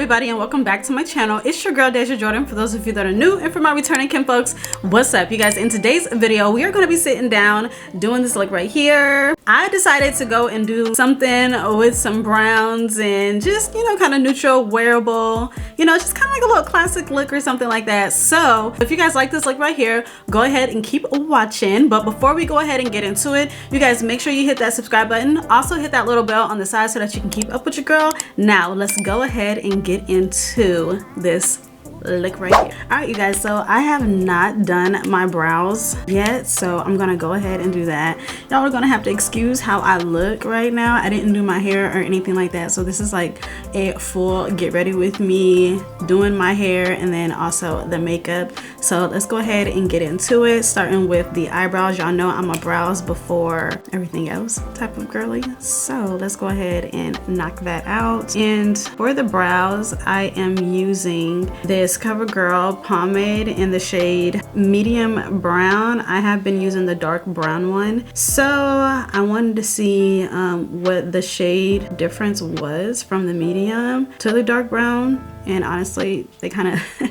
everybody, and welcome back to my channel. It's your girl Dazja Jordan, for those of you that are new, and for my returning kinfolks, what's up you guys? In today's video we are going to be sitting down doing this look right here. I decided to go and do something with some browns and just, you know, kind of neutral, wearable, you know, just kind of like a little classic look or something like that. So if you guys like this look right here, go ahead and keep watching. But before we go ahead and get into it, you guys make sure you hit that subscribe button. Also hit that little bell on the side so that you can keep up with your girl. Now let's go ahead and get into this look right here. All right you guys, so I have not done my brows yet, so I'm gonna go ahead and do that. Y'all are gonna have to excuse how I look right now. I didn't do my hair or anything like that, so this is like a full get ready with me doing my hair and then also the makeup. So let's go ahead and get into it, starting with the eyebrows. Y'all know I'm a brows before everything else type of girly, so let's go ahead and knock that out. And for the brows, I am using this Covergirl pomade in the shade medium brown. I have been using the dark brown one, so I wanted to see what the shade difference was from the medium to the dark brown. And honestly, they kind of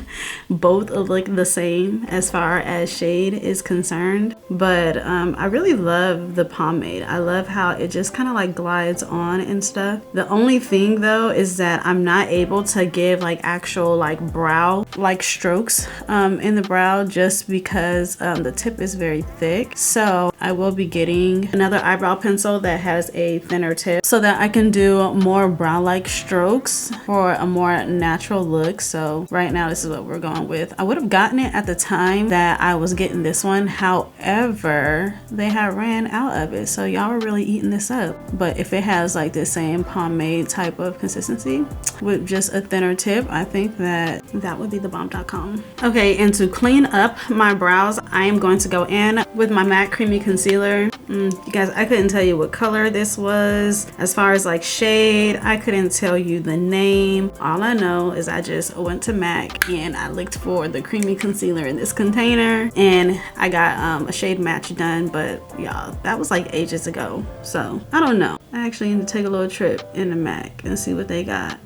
both look the same as far as shade is concerned. But I really love the pomade. I love how it just kind of like glides on and stuff. The only thing though is that I'm not able to give like actual like brow like strokes in the brow, just because the tip is very thick. So I will be getting another eyebrow pencil that has a thinner tip so that I can do more brow like strokes for a more natural look. So right now this is what we're going with. I would have gotten it at the time that I was getting this one, however they had ran out of it, so y'all were really eating this up. But if it has like the same pomade type of consistency with just a thinner tip, I think that would be the bomb.com. Okay, and to clean up my brows, I am going to go in with my matte creamy concealer. You guys, I couldn't tell you what color this was. As far as like shade, I couldn't tell you the name. All I know is I just went to MAC and I looked for the creamy concealer in this container and I got a shade match done, but y'all, that was like ages ago, so I don't know. I actually need to take a little trip into MAC and see what they got.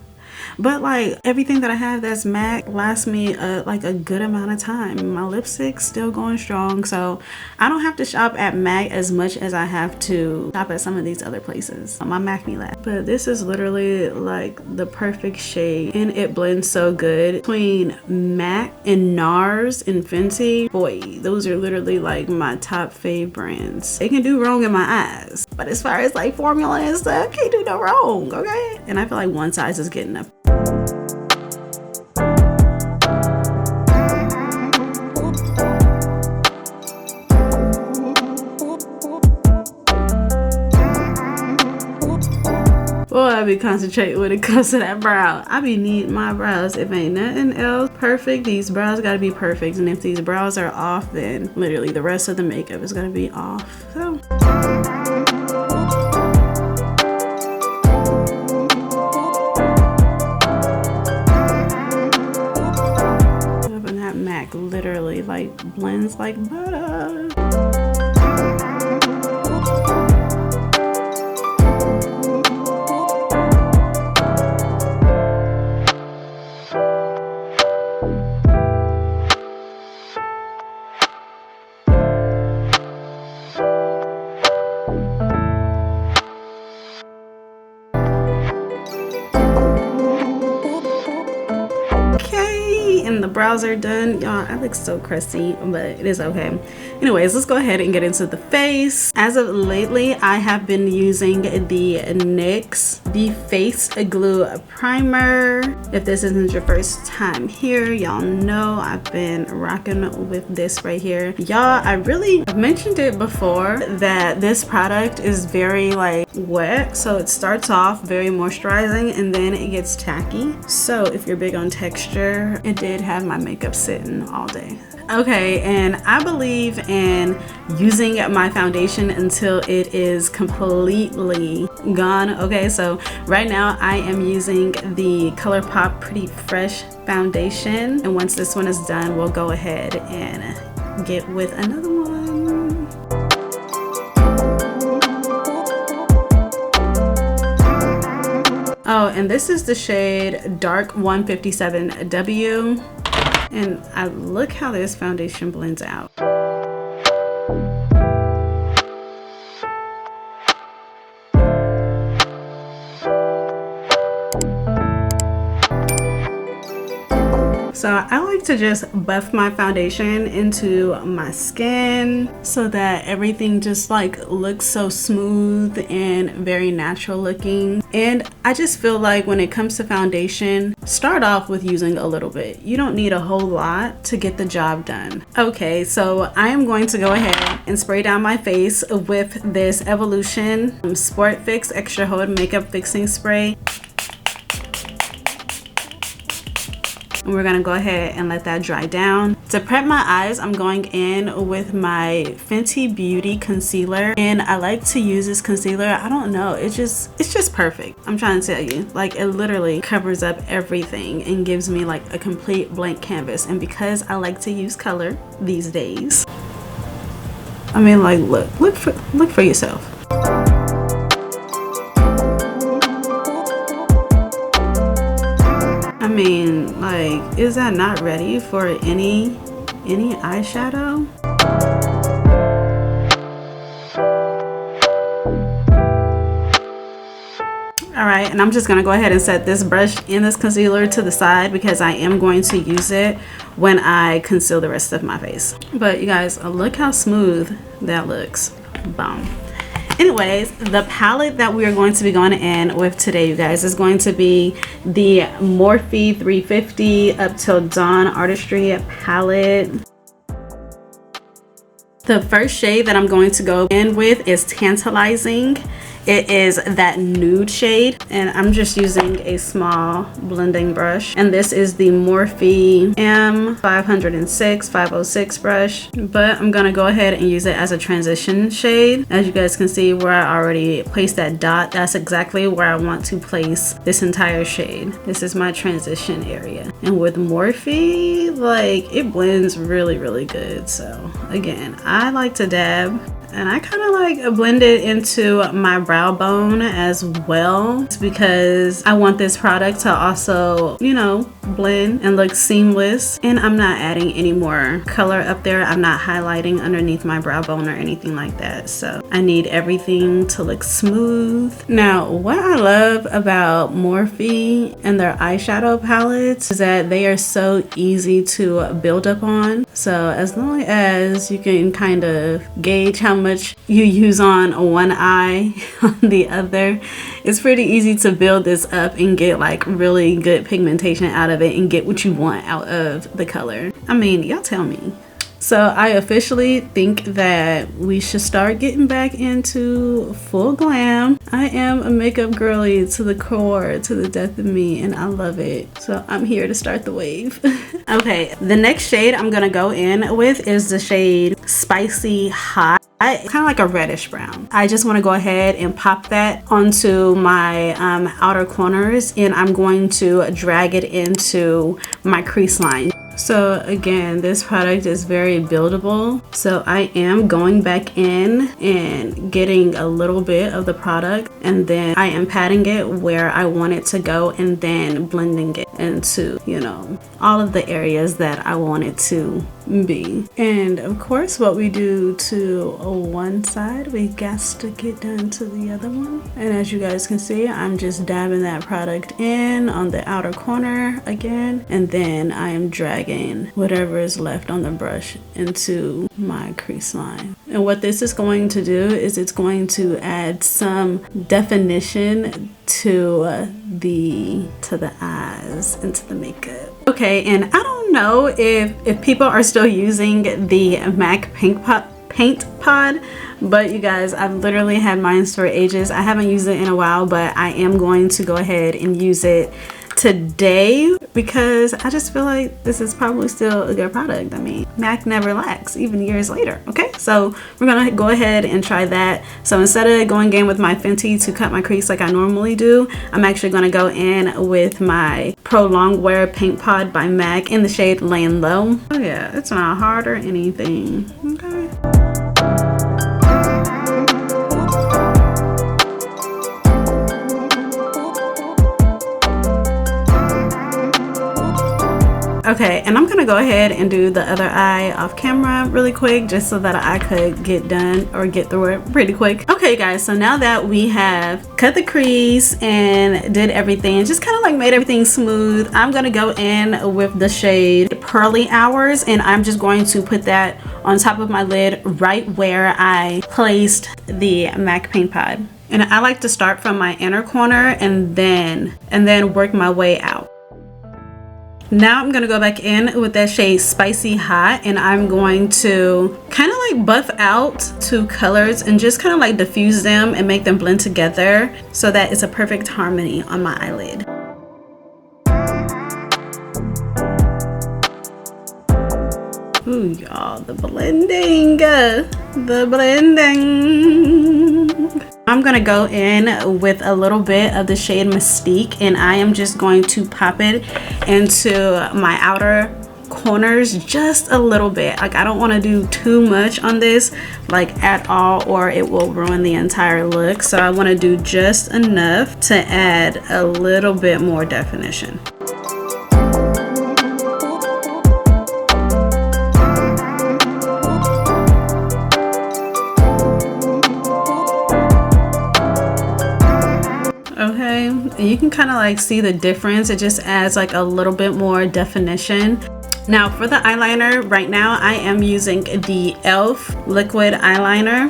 But like everything that I have that's MAC lasts me like a good amount of time. My lipstick's still going strong, so I don't have to shop at MAC as much as I have to shop at some of these other places. My MAC me last. But this is literally like the perfect shade and it blends so good between MAC and NARS and Fenty. Boy, those are literally like my top fave brands. They can do wrong in my eyes, but as far as like formula and stuff, can't do no wrong, okay? And I feel like one size is good enough. Boy, I be concentrating when it comes to that brow. I be needing my brows. If ain't nothing else perfect, these brows gotta be perfect. And if these brows are off, then literally the rest of the makeup is gonna be off. So and that MAC literally like blends like butter. And the brows are done. Y'all, I look so crusty, but it is okay. Anyways, let's go ahead and get into the face. As of lately, I have been using the NYX the Face Glue Primer. If this isn't your first time here, y'all know I've been rocking with this right here. Y'all, I've mentioned it before that this product is very like wet, so it starts off very moisturizing and then it gets tacky. So if you're big on texture, it did have my makeup sitting all day. Okay, and I believe in using my foundation until it is completely gone. Okay, so right now I am using the Colourpop Pretty Fresh foundation, and once this one is done, we'll go ahead and get with another one. Oh, and this is the shade Dark 157W. And I look how this foundation blends out. So I like to just buff my foundation into my skin so that everything just like looks so smooth and very natural looking. And I just feel like when it comes to foundation, start off with using a little bit. You don't need a whole lot to get the job done. Okay, so I am going to go ahead and spray down my face with this Evolution Sport Fix Extra Hold Makeup Fixing Spray. And we're gonna go ahead and let that dry down. To prep my eyes, I'm going in with my Fenty Beauty concealer, and I like to use this concealer. I don't know, it's just perfect. I'm trying to tell you, like, it literally covers up everything and gives me like a complete blank canvas. And because I like to use color these days, I mean, like, look for yourself. I mean, like, is that not ready for any eyeshadow? All right, and I'm just gonna go ahead and set this brush and this concealer to the side because I am going to use it when I conceal the rest of my face. But you guys, look how smooth that looks. Boom. Anyways, the palette that we are going to be going in with today, you guys, is going to be the Morphe 350 Up Till Dawn Artistry palette. The first shade that I'm going to go in with is Tantalizing. It is that nude shade, and I'm just using a small blending brush. And this is the Morphe M506 brush, but I'm gonna go ahead and use it as a transition shade. As you guys can see where I already placed that dot, that's exactly where I want to place this entire shade. This is my transition area. And with Morphe, like, it blends really, really good. So again, I like to dab, and I kind of like blend it into my brow bone as well. It's because I want this product to also, you know, blend and look seamless. And I'm not adding any more color up there. I'm not highlighting underneath my brow bone or anything like that. So I need everything to look smooth. Now, what I love about Morphe and their eyeshadow palettes is that they are so easy to build up on. So as long as you can kind of gauge how much you use on one eye on the other, it's pretty easy to build this up and get like really good pigmentation out of it and get what you want out of the color. I mean, y'all tell me. So I officially think that we should start getting back into full glam. I am a makeup girly to the core, to the death of me, and I love it. So I'm here to start the wave. Okay, the next shade I'm gonna go in with is the shade Spicy Hot. It's kind of like a reddish brown. I just want to go ahead and pop that onto my outer corners, and I'm going to drag it into my crease line. So again, this product is very buildable. So I am going back in and getting a little bit of the product, and then I am patting it where I want it to go, and then blending it into, you know, all of the areas that I want it to be. And of course, what we do to one side, we got to get done to the other one. And as you guys can see, I'm just dabbing that product in on the outer corner again, and then I am dragging whatever is left on the brush into my crease line. And what this is going to do is it's going to add some definition to the eyes and to the makeup. Okay, and I don't know if people are still using the MAC paint pod, but you guys, I've literally had mine for ages. I haven't used it in a while, but I am going to go ahead and use it today because I just feel like this is probably still a good product. I mean, MAC never lacks, even years later. Okay, so we're gonna go ahead and try that. So instead of going in with my Fenty to cut my crease like I normally do, I'm actually gonna go in with my Pro Longwear Paint Pod by MAC in the shade Laying Low. Oh yeah, it's not hard or anything. Okay. Okay, and I'm gonna go ahead and do the other eye off camera really quick just so that I could get done or get through it pretty quick. Okay guys, so now that we have cut the crease and did everything, just kind of like made everything smooth, I'm gonna go in with the shade Pearly Hours, and I'm just going to put that on top of my lid right where I placed the MAC paint pod. And I like to start from my inner corner and then work my way out. Now I'm gonna go back in with that shade Spicy Hot, and I'm going to kind of like buff out two colors and just kind of like diffuse them and make them blend together so that it's a perfect harmony on my eyelid. Ooh, y'all, the blending. I'm gonna go in with a little bit of the shade Mystique, and I am just going to pop it into my outer corners just a little bit. Like, I don't want to do too much on this, like at all, or it will ruin the entire look. So I want to do just enough to add a little bit more definition. Okay, and you can kind of like see the difference. It just adds like a little bit more definition. Now for the eyeliner, right now I am using the e.l.f. liquid eyeliner.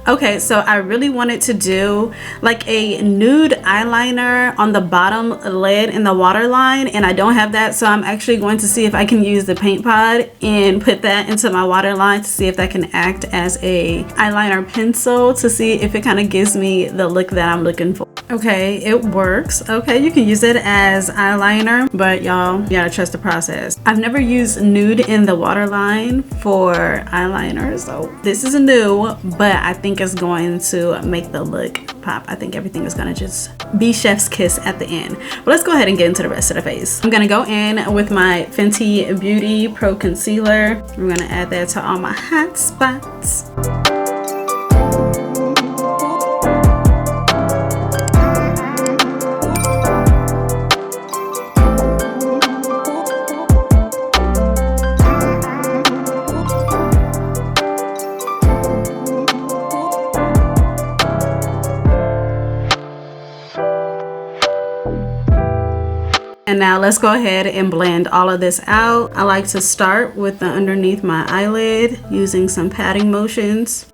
Okay, so I really wanted to do like a nude eyeliner on the bottom lid in the waterline, and I don't have that, so I'm actually going to see if I can use the paint pod and put that into my waterline to see if that can act as a eyeliner pencil to see if it kind of gives me the look that I'm looking for. Okay, it works. Okay, you can use it as eyeliner, but y'all, you gotta trust the process. I've never used nude in the waterline for eyeliner, so this is new, but I think it's going to make the look pop. I think everything is gonna just be chef's kiss at the end. But let's go ahead and get into the rest of the face. I'm gonna go in with my Fenty Beauty Pro Concealer. I'm gonna add that to all my hot spots. And now let's go ahead and blend all of this out. I like to start with the underneath my eyelid using some patting motions.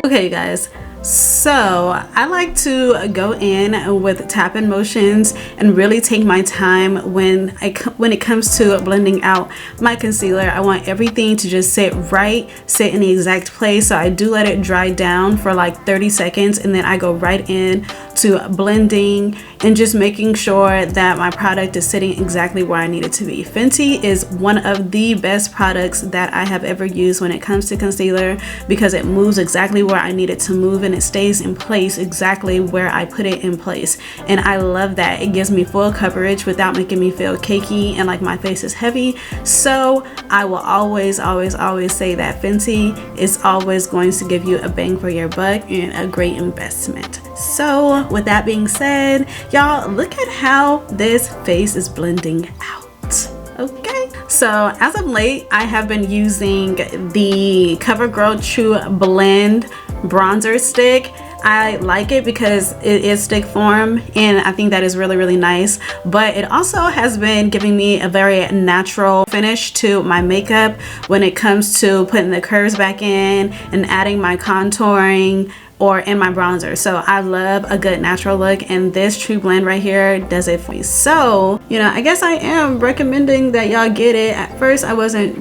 Okay, you guys. So I like to go in with tapping motions and really take my time when it comes to blending out my concealer. I want everything to just sit in the exact place. So I do let it dry down for like 30 seconds, and then I go right in to blending and just making sure that my product is sitting exactly where I need it to be. Fenty is one of the best products that I have ever used when it comes to concealer, because it moves exactly where I need it to move, and it stays in place exactly where I put it in place. And I love that. It gives me full coverage without making me feel cakey and like my face is heavy. So I will always say that Fenty is always going to give you a bang for your buck and a great investment. So with that being said, y'all, look at how this face is blending out. Okay, so as of late, I have been using the CoverGirl True Blend bronzer stick. I like it because it is stick form, and I think that is really nice, but it also has been giving me a very natural finish to my makeup when it comes to putting the curves back in and adding my contouring or in my bronzer. So I love a good natural look, and this True Blend right here does it for me. So, you know, I guess I am recommending that y'all get it. At first I wasn't,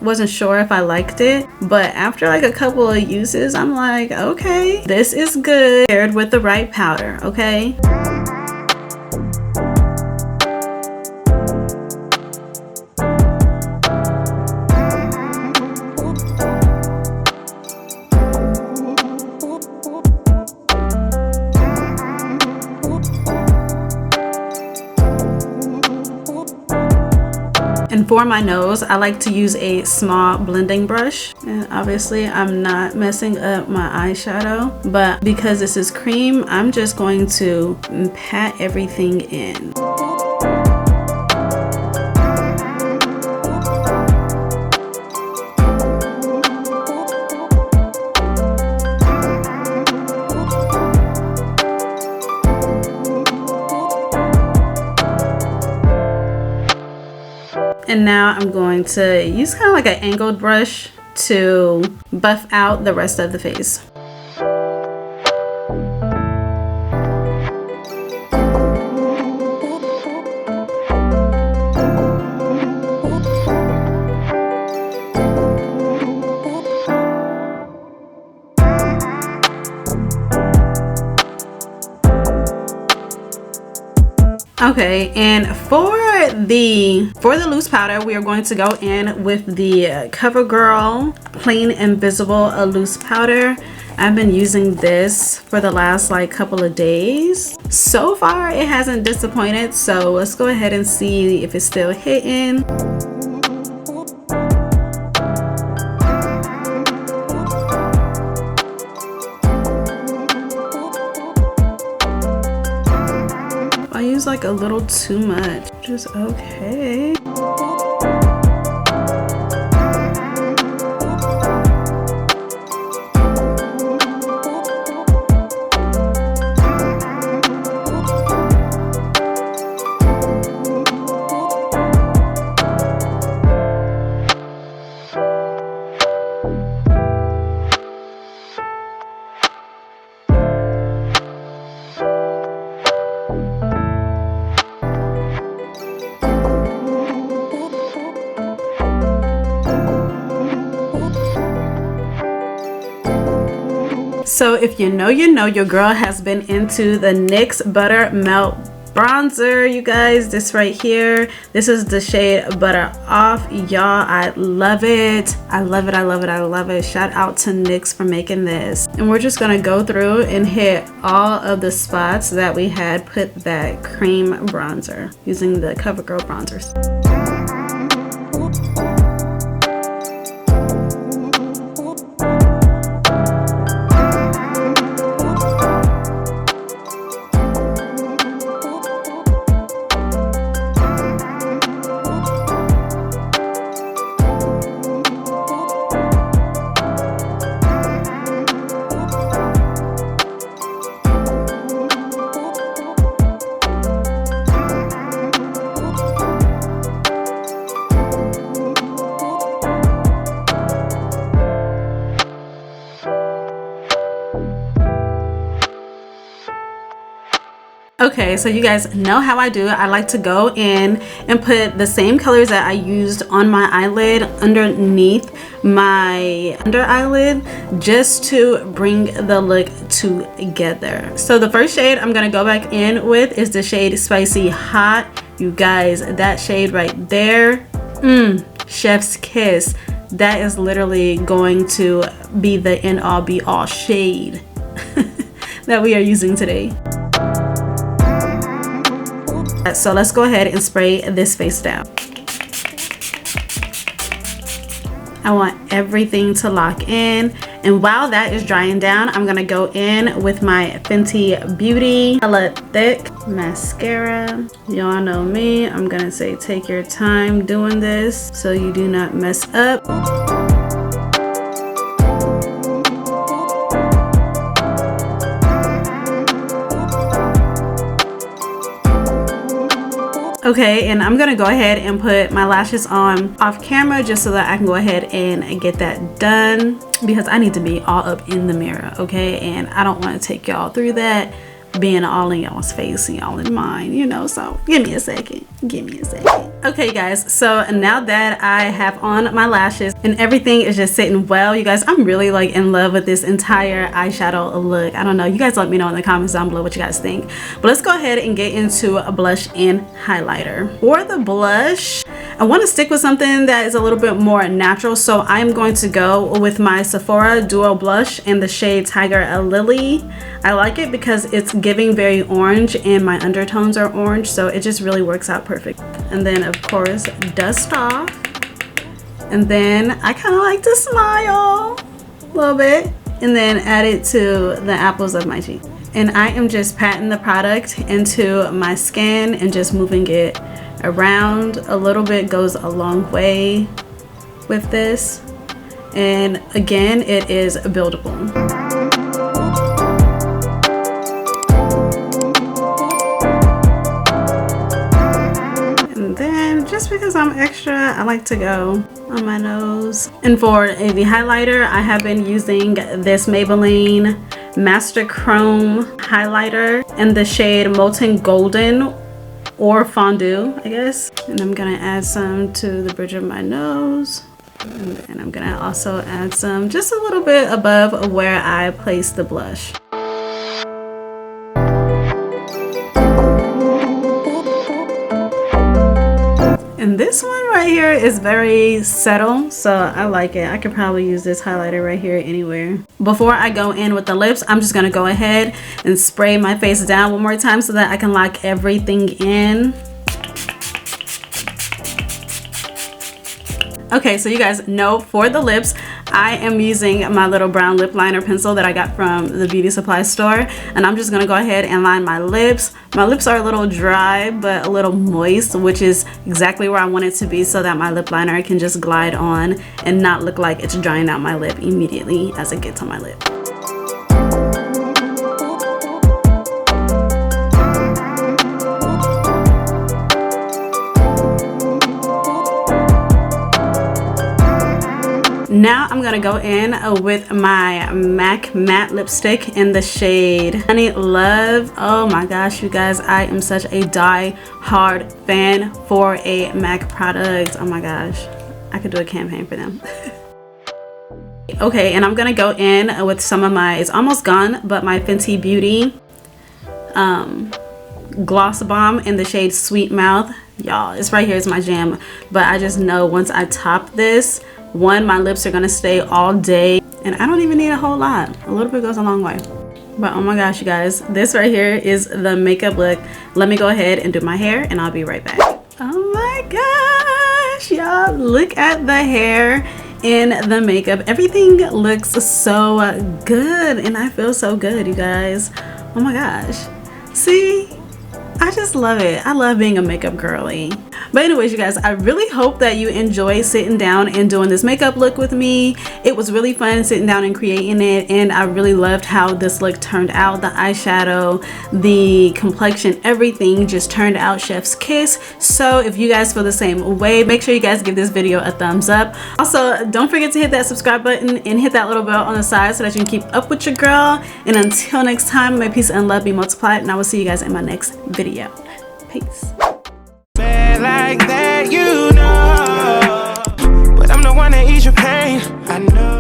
wasn't sure if I liked it, but after like a couple of uses, I'm like, okay, this is good paired with the right powder, okay? And for my nose, I like to use a small blending brush. And obviously I'm not messing up my eyeshadow, but because this is cream, I'm just going to pat everything in. And now I'm going to use kind of like an angled brush to buff out the rest of the face. Okay, and for the loose powder, we are going to go in with the Covergirl Clean Invisible Loose Powder. I've been using this for the last like couple of days. So far, it hasn't disappointed, so let's go ahead and see if it's still hitting. I use like a little too much, which is okay. So if you know, your girl has been into the NYX Butter Melt bronzer, you guys. This right here, this is the shade Butter Off. Y'all, I love it. I love it. I love it. I love it. Shout out to NYX for making this. And we're just gonna go through and hit all of the spots that we had put that cream bronzer using the CoverGirl bronzers. Okay, so you guys know how I do. I like to go in and put the same colors that I used on my eyelid underneath my under eyelid, just to bring the look together. So the first shade I'm gonna go back in with is the shade Spicy Hot. You guys, that shade right there, chef's kiss. That is literally going to be the end all be all shade that we are using today. So let's go ahead and spray this face down. I want everything to lock in, and while that is drying down, I'm gonna go in with my Fenty Beauty Hella Thick mascara. Y'all know me, I'm gonna say take your time doing this so you do not mess up. Okay, and I'm gonna go ahead and put my lashes on off camera just so that I can go ahead and get that done, because I need to be all up in the mirror, okay? And I don't want to take y'all through that being all in y'all's face and y'all in mine, you know. So give me a second. Okay guys, so now that I have on my lashes and everything is just sitting well, you guys, I'm really like in love with this entire eyeshadow look. I don't know, you guys let me know in the comments down below what you guys think. But let's go ahead and get into a blush and highlighter. For the blush, I want to stick with something that is a little bit more natural, so I'm going to go with my Sephora Duo Blush in the shade Tiger Lily. I like it because it's giving very orange and my undertones are orange, so it just really works out perfect. and then of course dust off. And then I kind of like to smile a little bit and then add it to the apples of my cheek. And I am just patting the product into my skin and just moving it around. A little bit goes a long way with this. And again, it is buildable. And then just because I'm extra, I like to go on my nose. And for the highlighter, I have been using this Maybelline Master Chrome highlighter in the shade Molten Golden or Fondue, I guess. And I'm gonna add some to the bridge of my nose. And then I'm gonna also add some just a little bit above where I place the blush. And this one right here is very subtle, so I like it. I could probably use this highlighter right here anywhere. Before I go in with the lips, I'm just gonna go ahead and spray my face down one more time so that I can lock everything in. Okay, so you guys know for the lips, I am using my little brown lip liner pencil that I got from the beauty supply store, and I'm just gonna go ahead and line my lips. My lips are a little dry but a little moist, which is exactly where I want it to be so that my lip liner can just glide on and not look like it's drying out my lip immediately as it gets on my lip. Now I'm gonna go in with my MAC matte lipstick in the shade Honey Love. Oh my gosh, you guys, I am such a die-hard fan for a MAC product. Oh my gosh, I could do a campaign for them. Okay, and I'm gonna go in with some of my, it's almost gone, but my Fenty Beauty Gloss Bomb in the shade Sweet Mouth. Y'all, it's right here, it's my jam. But I just know once I top this, one, my lips are gonna stay all day, and I don't even need a whole lot. A little bit goes a long way. But oh my gosh, you guys, this right here is the makeup look. Let me go ahead and do my hair, and I'll be right back. Oh my gosh, y'all, look at the hair in the makeup. Everything looks so good, and I feel so good, you guys. Oh my gosh, see? I just love it. I love being a makeup girly. But anyways, you guys, I really hope that you enjoy sitting down and doing this makeup look with me. It was really fun sitting down and creating it, and I really loved how this look turned out. The eyeshadow, the complexion, everything just turned out chef's kiss. So if you guys feel the same way, make sure you guys give this video a thumbs up. Also, don't forget to hit that subscribe button and hit that little bell on the side so that you can keep up with your girl. And until next time, may peace and love be multiplied, and I will see you guys in my next video. Peace. Like that, you know, but I'm the one that ease your pain. I know.